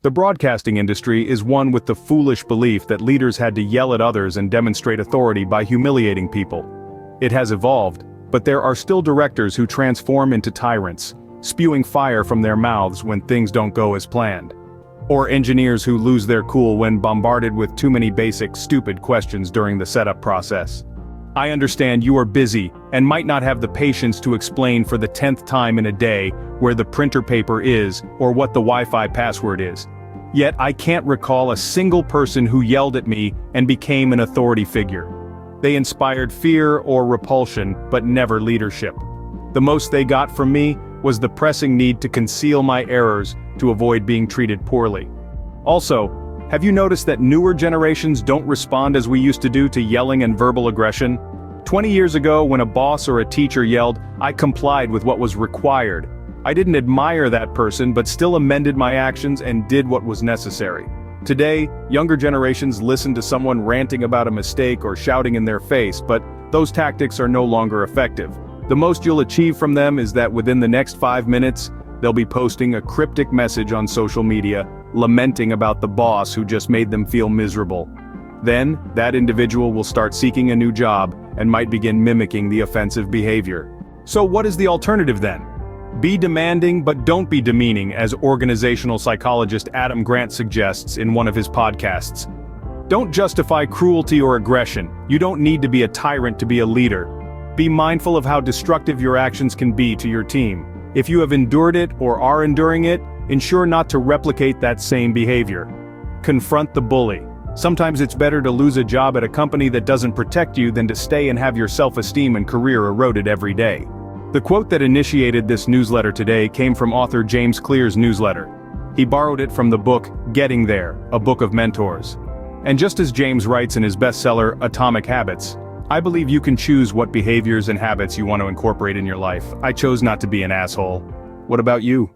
The broadcasting industry is one with the foolish belief that leaders had to yell at others and demonstrate authority by humiliating people. It has evolved, but there are still directors who transform into tyrants, spewing fire from their mouths when things don't go as planned. Or engineers who lose their cool when bombarded with too many basic, stupid questions during the setup process. I understand you are busy and might not have the patience to explain for the 10th time in a day where the printer paper is or what the Wi-Fi password is. Yet I can't recall a single person who yelled at me and became an authority figure. They inspired fear or repulsion, but never leadership. The most they got from me was the pressing need to conceal my errors to avoid being treated poorly. Also, have you noticed that newer generations don't respond as we used to do to yelling and verbal aggression? 20 years ago, when a boss or a teacher yelled, I complied with what was required. I didn't admire that person but still amended my actions and did what was necessary. Today, younger generations listen to someone ranting about a mistake or shouting in their face, but those tactics are no longer effective. The most you'll achieve from them is that within the next 5 minutes, they'll be posting a cryptic message on social media, lamenting about the boss who just made them feel miserable. Then, that individual will start seeking a new job and might begin mimicking the offensive behavior. So what is the alternative then? Be demanding but don't be demeaning, as organizational psychologist Adam Grant suggests in one of his podcasts. Don't justify cruelty or aggression. You don't need to be a tyrant to be a leader. Be mindful of how destructive your actions can be to your team. If you have endured it or are enduring it, ensure not to replicate that same behavior. Confront the bully. Sometimes it's better to lose a job at a company that doesn't protect you than to stay and have your self-esteem and career eroded every day. The quote that initiated this newsletter today came from author James Clear's newsletter. He borrowed it from the book Getting There, a book of mentors. And just as James writes in his bestseller Atomic Habits, I believe you can choose what behaviors and habits you want to incorporate in your life. I chose not to be an asshole. What about you?